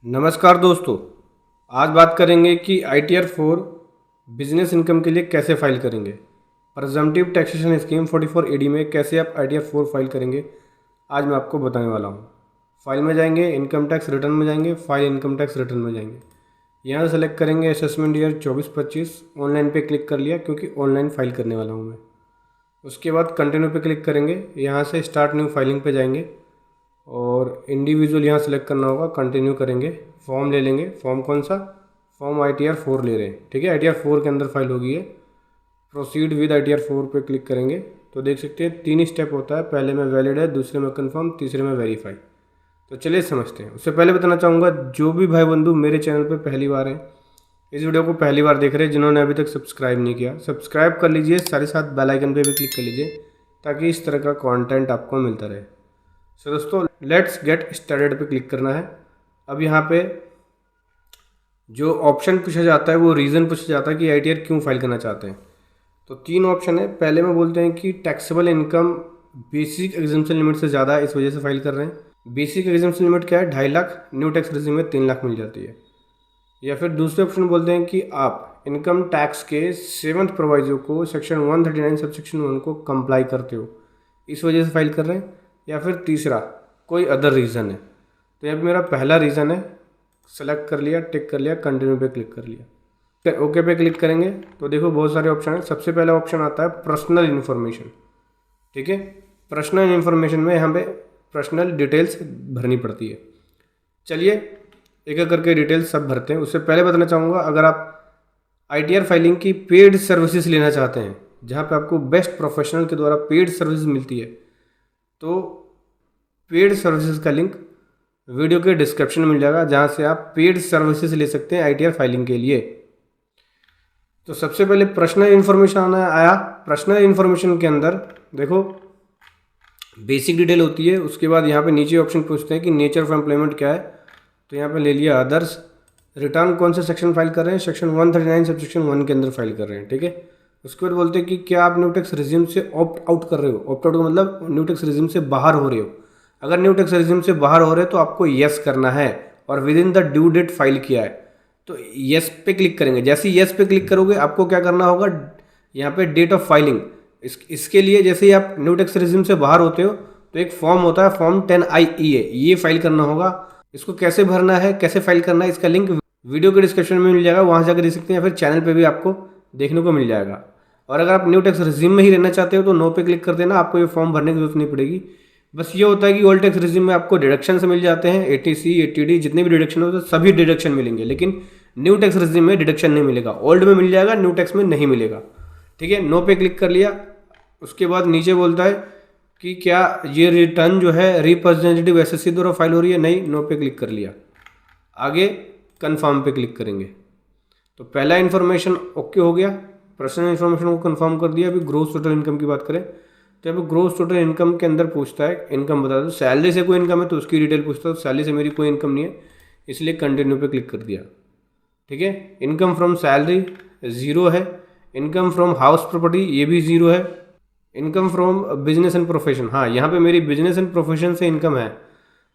नमस्कार दोस्तों। आज बात करेंगे कि ITR 4 बिजनेस इनकम के लिए कैसे फाइल करेंगे। प्रेजम्पटिव टैक्सेशन स्कीम 44 AD में कैसे आप ITR 4 फाइल करेंगे, आज मैं आपको बताने वाला हूँ। फाइल में जाएंगे, इनकम टैक्स रिटर्न में जाएंगे, फाइल इनकम टैक्स रिटर्न में जाएंगे। यहाँ सेलेक्ट करेंगे असेसमेंट ईयर 24-25, ऑनलाइन पे क्लिक कर लिया क्योंकि ऑनलाइन फाइल करने वाला हूँ मैं। उसके बाद कंटिन्यू पे क्लिक करेंगे, यहाँ से स्टार्ट न्यू फाइलिंग पे जाएंगे और इंडिविजुअल यहाँ सेलेक्ट करना होगा। कंटिन्यू करेंगे, फॉर्म ले लेंगे। फॉर्म कौन सा? फॉर्म ITR 4 ले रहे हैं, ठीक है। ITR 4 के अंदर फाइल होगी है। प्रोसीड विद ITR 4 पे क्लिक करेंगे तो देख सकते हैं 3 स्टेप होता है। पहले में वैलिड है, दूसरे में कंफर्म, तीसरे में वेरीफाई। तो चलिए समझते हैं। उससे पहले बताना चाहूँगा, जो भी भाई बंधु मेरे चैनल पर पहली बार हैं, इस वीडियो को पहली बार देख रहे हैं, जिन्होंने अभी तक सब्सक्राइब नहीं किया, सब्सक्राइब कर लीजिए। साथ ही साथ बेल आइकन पे भी क्लिक कर लीजिए ताकि इस तरह का कंटेंट आपको मिलता रहे। सो दोस्तों, लेट्स गेट स्टार्टेड पे क्लिक करना है। अब यहाँ पे जो ऑप्शन पूछा जाता है वो रीज़न पूछा जाता है कि ITR क्यों फाइल करना चाहते हैं। तो 3 ऑप्शन है। पहले में बोलते हैं कि taxable income basic exemption limit से ज़्यादा है, इस वजह से फाइल कर रहे हैं। बेसिक एग्जम्पशन लिमिट क्या है? 2.5 लाख, न्यू टैक्स रेजिम में 3 लाख मिल जाती है। या फिर दूसरे ऑप्शन बोलते हैं कि आप इनकम टैक्स के 7th प्रोवाइजो को सेक्शन 139 सबसेक्शन 1 को कंप्लाई करते हो, इस वजह से फाइल कर रहे हैं। या फिर तीसरा कोई अदर रीज़न है। तो यहाँ पे मेरा पहला रीज़न है, सेलेक्ट कर लिया, टिक कर लिया, कंटिन्यू पे क्लिक कर लिया। ओके पे क्लिक करेंगे तो देखो बहुत सारे ऑप्शन है। सबसे पहला ऑप्शन आता है पर्सनल इन्फॉर्मेशन, ठीक है। पर्सनल इन्फॉर्मेशन में यहाँ पे पर्सनल डिटेल्स भरनी पड़ती है। चलिए एक एक करके डिटेल्स सब भरते हैं। उससे पहले बताना चाहूँगा, अगर आप ITR फाइलिंग की पेड सर्विसेज लेना चाहते हैं, जहाँ पे आपको बेस्ट प्रोफेशनल के द्वारा पेड सर्विस मिलती है, तो पेड सर्विसेज का लिंक वीडियो के डिस्क्रिप्शन में मिल जाएगा, जहाँ से आप पेड सर्विसेज ले सकते हैं ITR फाइलिंग के लिए। तो सबसे पहले पर्सनल इन्फॉर्मेशन आया। पर्सनल इन्फॉर्मेशन के अंदर देखो बेसिक डिटेल होती है। उसके बाद यहाँ पे नीचे ऑप्शन पूछते हैं कि नेचर ऑफ एम्प्लॉयमेंट क्या है, तो यहाँ पे ले लिया अदर्स। रिटर्न कौन से सेक्शन फाइल कर रहे हैं? सेक्शन 139 सबसेक्शन 1 के अंदर फाइल कर रहे हैं, ठीक है। उसके बाद बोलते हैं कि क्या आप न्यू टैक्स रेजिम से ऑप्ट आउट कर रहे हो। ऑप्ट आउट का मतलब न्यू टैक्स रेजिम से बाहर हो रहे हो। अगर न्यू टैक्स रेजिम से बाहर हो रहे हो तो आपको येस करना है और within the due date file किया है तो येस पे क्लिक करेंगे। जैसे ही येस पे क्लिक करोगे आपको क्या करना होगा, यहाँ पे डेट ऑफ फाइलिंग, इसके लिए जैसे ही आप न्यू टैक्स रेजिम से बाहर होते हो तो एक फॉर्म होता है, फॉर्म 10IE है, ये फाइल करना होगा। इसको कैसे भरना है, कैसे फाइल करना है, इसका लिंक वीडियो के डिस्क्रिप्शन में मिल जाएगा, वहाँ जाकर देख सकते हैं। या फिर चैनल पे भी आपको देखने को मिल जाएगा। और अगर आप न्यू टैक्स रेजिम में ही रहना चाहते हो तो नो पे क्लिक कर देना, आपको ये फॉर्म भरने की जरूरत नहीं पड़ेगी। बस ये होता है कि ओल्ड टैक्स रेजिम में आपको डिडक्शन से मिल जाते हैं, ATC ATD जितने भी डिडक्शन होते हैं सभी डिडक्शन मिलेंगे, लेकिन न्यू टैक्स रेजिम में डिडक्शन नहीं मिलेगा। ओल्ड में मिल जाएगा, न्यू टैक्स में नहीं मिलेगा, ठीक है। नो पे क्लिक कर लिया। उसके बाद नीचे बोलता है कि क्या ये रिटर्न जो है रिप्रेजेंटेटिव SSC द्वारा फाइल हो रही है, नहीं। नो पे क्लिक कर लिया। आगे कन्फर्म पे क्लिक करेंगे तो पहला इन्फॉर्मेशन ओके हो गया। पर्सनल इन्फॉर्मेशन को कंफर्म कर दिया। अभी ग्रोस टोटल इनकम की बात करें तो अब ग्रोस टोटल इनकम के अंदर पूछता है इनकम बता दो। सैलरी से कोई इनकम है तो उसकी डिटेल पूछता है। सैलरी से मेरी कोई इनकम नहीं है, इसलिए कंटिन्यू पे क्लिक कर दिया, ठीक है। इनकम फ्रॉम सैलरी 0 है। इनकम फ्रॉम हाउस प्रॉपर्टी ये भी 0 है। Income from business and profession, हाँ यहाँ पे मेरी बिजनेस एंड प्रोफेशन से इनकम है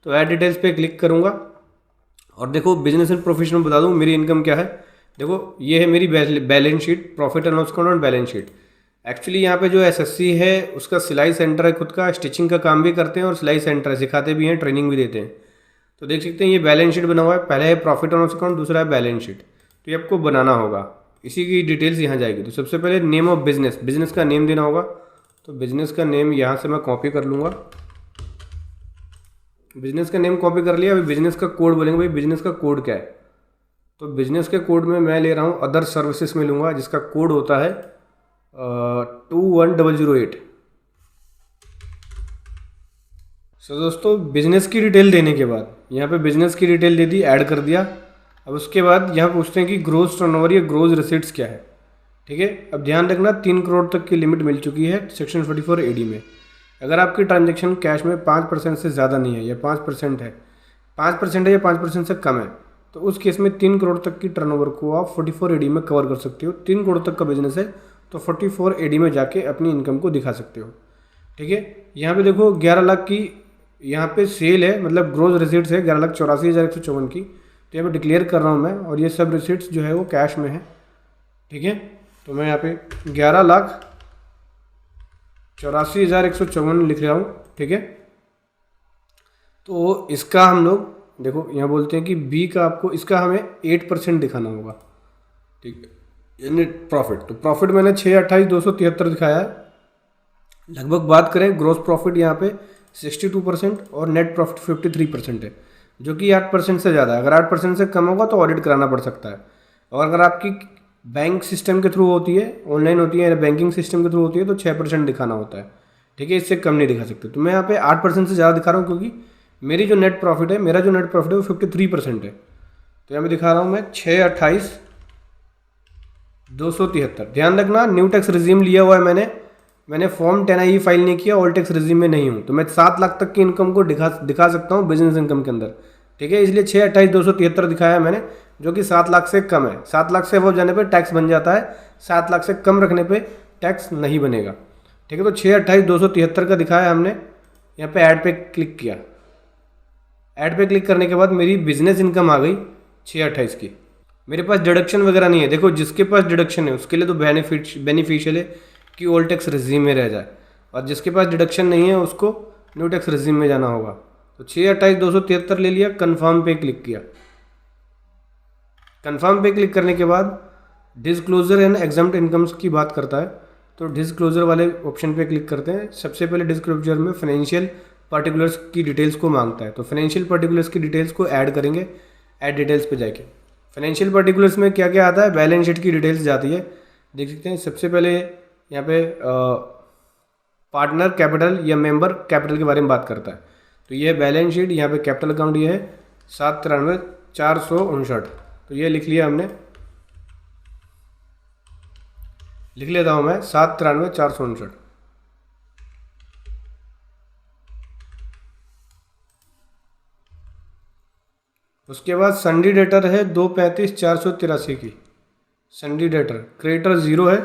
तो ऐड डिटेल्स पे क्लिक करूँगा। और देखो बिजनेस एंड प्रोफेशन में बता दूँ मेरी इनकम क्या है। देखो ये है मेरी balance sheet, profit and loss account और बैलेंस शीट। एक्चुअली यहाँ पे जो SSC है उसका सिलाई सेंटर है खुद का, स्टिचिंग का काम भी करते हैं और सिलाई सेंटर है, सिखाते भी हैं, ट्रेनिंग भी देते हैं। तो देख सकते हैं ये बैलेंस शीट बना हुआ है। पहला है प्रॉफिट एंड लॉस अकाउंट, दूसरा है बैलेंस शीट। तो ये आपको बनाना होगा, इसी की डिटेल्स यहाँ जाएगी। तो सबसे पहले नेम ऑफ बिजनेस, बिजनेस का नेम देना होगा। तो बिजनेस का नेम यहाँ से मैं कॉपी कर लूँगा। बिजनेस का नेम कॉपी कर लिया। अभी बिजनेस का कोड बोलेंगे, भाई बिजनेस का कोड क्या है। तो बिजनेस के कोड में मैं ले रहा हूँ अदर सर्विसेज में लूँगा, जिसका कोड होता है 21008। सो दोस्तों बिजनेस की डिटेल देने के बाद यहाँ पे बिजनेस की डिटेल दे दी, ऐड कर दिया। अब उसके बाद यहाँ पूछते हैं कि ग्रोस टर्नओवर या ग्रोस रिसीट्स क्या है, ठीक है। अब ध्यान रखना 3 करोड़ तक की लिमिट मिल चुकी है सेक्शन 44 AD में। अगर आपकी ट्रांजेक्शन कैश में 5% से ज़्यादा नहीं है या 5% है, 5% है या 5% से कम है, तो उस केस में 3 करोड़ तक की टर्नओवर को आप 44 AD में कवर कर सकते हो। 3 करोड़ तक का बिजनेस है तो 44 AD में जाके अपनी इनकम को दिखा सकते हो, ठीक है। यहाँ पे देखो 11 लाख की यहाँ पे सेल है, मतलब ग्रोस रिसीट्स है 11,84,154 की। तो यहाँ पे डिक्लेयर कर रहा हूँ मैं, और ये सब रिसिट्स जो है वो कैश में है। ठीक है, तो मैं यहाँ पे 11,84,154 लिख रहा हूँ। ठीक है, तो इसका हम लोग देखो यहाँ बोलते हैं कि बी का आपको इसका हमें 8% दिखाना होगा। ठीक है, नेट प्रॉफिट, तो प्रॉफिट मैंने 628,273 दिखाया है। लगभग बात करें ग्रोस प्रॉफिट यहाँ पे 62% और नेट प्रॉफिट 53% है, जो कि 8% से ज़्यादा है। अगर 8% से कम होगा तो ऑडिट कराना पड़ सकता है। और अगर आपकी बैंक सिस्टम के थ्रू होती है, ऑनलाइन होती है या बैंकिंग सिस्टम के थ्रू होती है, तो 6% दिखाना होता है। ठीक है, इससे कम नहीं दिखा सकते। तो मैं यहाँ पे 8% से ज़्यादा दिखा रहा हूँ, क्योंकि मेरी जो नेट प्रॉफिट है, मेरा जो नेट प्रॉफिट है वो 53% है। तो यहाँ पे दिखा रहा हूँ मैं 628,273। ध्यान रखना, न्यू टैक्स रिजीम लिया हुआ है मैंने फॉर्म 10I फाइल नहीं किया, ओल्ड टैक्स रिजीम में नहीं हूँ, तो मैं 7 लाख तक की इनकम को दिखा सकता हूँ बिजनेस इनकम के अंदर। ठीक है, इसलिए 628,273 दिखाया है मैंने, जो कि 7 लाख से कम है। 7 लाख से अबव जाने पे टैक्स बन जाता है, 7 लाख से कम रखने पे टैक्स नहीं बनेगा। ठीक है, तो 628,273 का दिखाया हमने। यहाँ पे ऐड पे क्लिक किया, ऐड पे क्लिक करने के बाद मेरी बिजनेस इनकम आ गई 628 की। मेरे पास डिडक्शन वगैरह नहीं है। देखो, जिसके पास डिडक्शन है उसके लिए तो बेनिफिशियल है कि ओल्ड टैक्स रिजीम में रह जाए, और जिसके पास डिडक्शन नहीं है उसको न्यू टैक्स रिजीम में जाना होगा। तो 628,273 ले लिया, कन्फर्म पे क्लिक किया। कन्फर्म पे क्लिक करने के बाद डिस्क्लोजर एंड एग्जम्प्ट इनकम्स की बात करता है, तो डिस्क्लोजर वाले ऑप्शन पे क्लिक करते हैं। सबसे पहले डिस्क्लोजर में फाइनेंशियल पर्टिकुलर्स की डिटेल्स को मांगता है, तो फाइनेंशियल पर्टिकुलर्स की डिटेल्स को ऐड करेंगे। ऐड डिटेल्स पे जाके फाइनेंशियल पर्टिकुलर्स में क्या क्या आता है, बैलेंस शीट की डिटेल्स जाती है, देख सकते हैं। सबसे पहले यहाँ पे पार्टनर कैपिटल या मेंबर कैपिटल के बारे में बात करता है, तो ये बैलेंस शीट। यहाँ पे कैपिटल अकाउंट ये है 793,459, तो ये लिख लिया हमने। लिख लेता हूँ मैं 793,459। उसके बाद संडी डेटर है 235,483 की। संडी डेटर क्रेडिटर 0 है,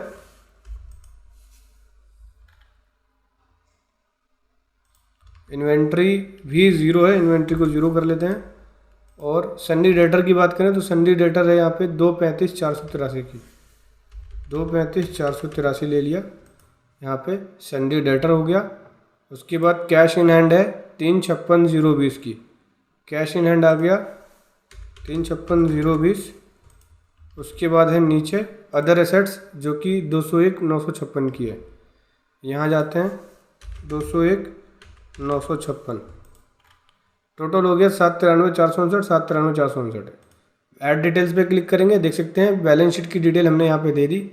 इन्वेंट्री भी 0 है, इन्वेंट्री को 0 कर लेते हैं। और संडी डेटर की बात करें तो संडी डेटर है यहाँ पे 235,483 की। 235,483 ले लिया, यहाँ पे संडी डेटर हो गया। उसके बाद कैश इन हैंड है 356,020 की। कैश इन हैंड आ गया 356,020। उसके बाद है नीचे अदर एसेट्स, जो कि 201,956 की है। यहाँ जाते हैं 201,956, टोटल हो गया 793,459, 793,459। ऐड डिटेल्स पे क्लिक करेंगे, देख सकते हैं बैलेंस शीट की डिटेल हमने यहाँ पे दे दी।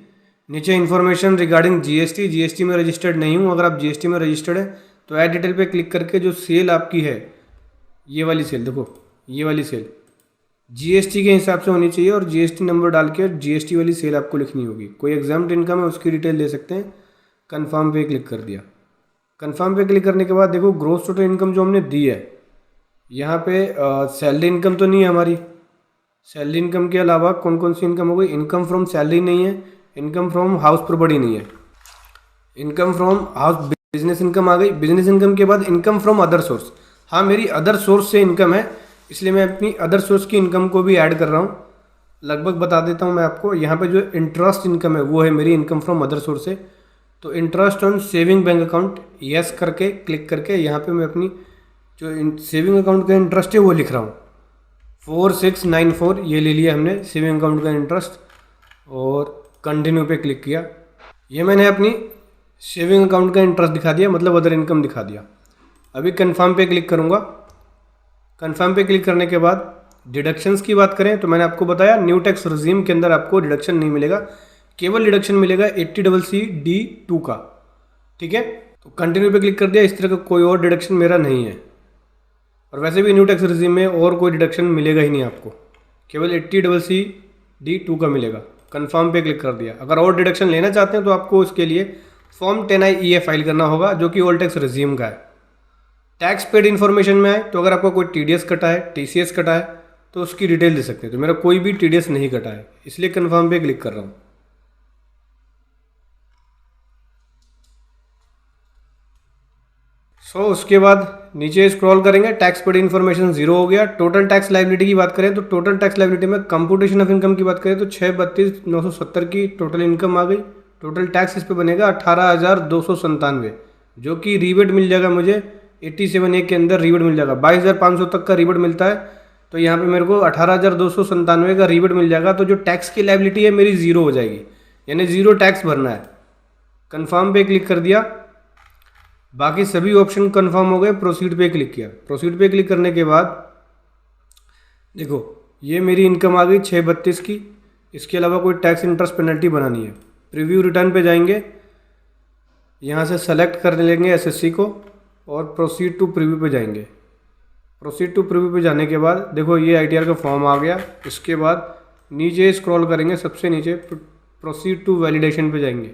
नीचे इन्फॉर्मेशन रिगार्डिंग जीएसटी में रजिस्टर्ड नहीं हूँ। अगर आप जीएसटी में रजिस्टर्ड है तो ऐड डिटेल पे क्लिक करके जो सेल आपकी है, ये वाली सेल, देखो ये वाली सेल जीएसटी के हिसाब से होनी चाहिए, और जीएसटी नंबर डाल के जीएसटी वाली सेल आपको लिखनी होगी। कोई एग्जाम्प्ट इनकम है उसकी डिटेल दे सकते हैं। कन्फर्म पे क्लिक कर दिया। कन्फर्म पे क्लिक करने के बाद देखो ग्रोस टोटल इनकम जो हमने दी है, यहाँ पे सैलरी इनकम तो नहीं है हमारी। सैलरी इनकम के अलावा कौन कौन सी इनकम हो गई, इनकम फ्रॉम सैलरी नहीं है, इनकम फ्रॉम हाउस प्रॉपर्टी नहीं है, income from house business income आ गई। बिजनेस इनकम के बाद इनकम फ्रॉम अदर सोर्स, हाँ मेरी अदर सोर्स से इनकम है, इसलिए मैं अपनी अदर सोर्स की इनकम को भी ऐड कर रहा हूँ। लगभग बता देता हूँ मैं आपको। यहाँ पे जो इंटरेस्ट इनकम है वो है मेरी इनकम फ्रॉम अदर सोर्स से, तो interest on saving bank account yes करके क्लिक करके यहाँ पे मैं अपनी जो सेविंग अकाउंट का इंटरेस्ट है वो लिख रहा हूँ 4694। ये ले लिया हमने सेविंग अकाउंट का इंटरेस्ट, और कंटिन्यू पे क्लिक किया। ये मैंने अपनी सेविंग अकाउंट का इंटरेस्ट दिखा दिया, मतलब अदर इनकम दिखा दिया। अभी कन्फर्म पे क्लिक करूँगा। कन्फर्म पे क्लिक करने के बाद डिडक्शंस की बात करें तो मैंने आपको बताया न्यू टैक्स रिजीम के अंदर आपको डिडक्शन नहीं मिलेगा, केवल डिडक्शन मिलेगा 80CC D2 का। ठीक है, तो कंटिन्यू पे क्लिक कर दिया। इस तरह का कोई और डिडक्शन मेरा नहीं है, और वैसे भी न्यू टैक्स रिजीम में और कोई डिडक्शन मिलेगा ही नहीं आपको, केवल 80CC D2 का मिलेगा। कन्फर्म पे क्लिक कर दिया। अगर और डिडक्शन लेना चाहते हैं तो आपको इसके लिए फॉर्म 10I फाइल करना होगा, जो कि ओल्ड टैक्स रिजीम का है। टैक्स पेड इन्फॉर्मेशन में आए तो अगर आपका कोई TDS कटा है, TCS कटा है, तो उसकी डिटेल दे सकते हैं। तो मेरा कोई भी TDS नहीं कटा है, इसलिए कन्फर्म पे क्लिक कर रहा हूँ। उसके बाद नीचे स्क्रॉल करेंगे, टैक्स पेड इन्फॉर्मेशन जीरो हो गया। टोटल टैक्स लाइबिलिटी की बात करें तो टोटल टैक्स लाइबिलिटी में कंप्यूटेशन ऑफ इनकम की बात करें तो 632,970 की टोटल इनकम आ गई। टोटल टैक्स इस पे बनेगा 18,297, जो कि रिबेट मिल जाएगा मुझे 87A के अंदर रिबेट मिल जाएगा। 22,500 तक का रिबेट मिलता है, तो यहाँ पे मेरे को 18,297 का रिबेट मिल जाएगा। तो जो टैक्स की लाइबिलिटी है मेरी जीरो हो जाएगी, यानी जीरो टैक्स भरना है। कंफर्म पे क्लिक कर दिया, बाकी सभी ऑप्शन कंफर्म हो गए। प्रोसीड पे क्लिक किया। प्रोसीड पे क्लिक करने के बाद देखो ये मेरी इनकम आ गई 632 की। इसके अलावा कोई टैक्स इंटरेस्ट पेनल्टी बनानी है। प्रीव्यू रिटर्न पे जाएंगे, यहाँ से सेलेक्ट कर लेंगे एसएससी को और प्रोसीड टू प्रीव्यू पे जाएंगे। प्रोसीड टू प्रीव्यू पे जाने के बाद देखो ये आईटीआर का फॉर्म आ गया। इसके बाद नीचे स्क्रॉल करेंगे, सबसे नीचे प्रोसीड टू वैलिडेशन पे जाएंगे।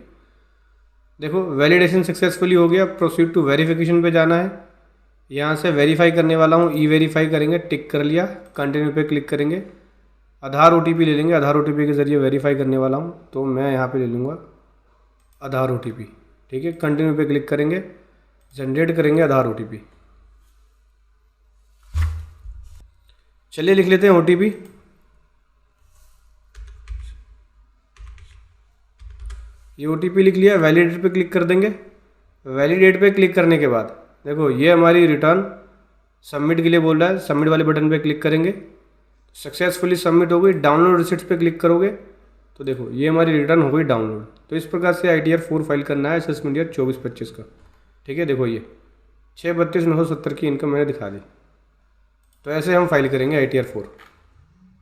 देखो वैलिडेशन सक्सेसफुली हो गया। प्रोसीड टू वेरिफिकेशन पे जाना है, यहाँ से वेरीफाई करने वाला हूँ, ई वेरीफाई करेंगे, टिक कर लिया। कंटिन्यू पे क्लिक करेंगे, आधार ओटीपी ले लेंगे। आधार ओटीपी के ज़रिए वेरीफाई करने वाला हूँ, तो मैं यहाँ पे ले लूँगा आधार ओटीपी। ठीक है, कंटिन्यू पे क्लिक करेंगे, जनरेट करेंगे आधार ओटीपी। चलिए लिख लेते हैं ओटीपी। ये ओटीपी लिख लिया। वैलिडेट पे क्लिक कर देंगे। वैलिडेट पे क्लिक करने के बाद देखो ये हमारी रिटर्न सबमिट के लिए बोल रहा है। सबमिट वाले बटन पे क्लिक करेंगे, सक्सेसफुली सबमिट हो गई। डाउनलोड रिसिप्ट पे क्लिक करोगे तो देखो ये हमारी रिटर्न हो गई डाउनलोड। तो इस प्रकार से ITR 4 फाइल करना है असेसमेंट ईयर 24-25 का। ठीक है, देखो ये 632,970 की इनकम मैंने दिखा दी। तो ऐसे हम फाइल करेंगे ITR 4।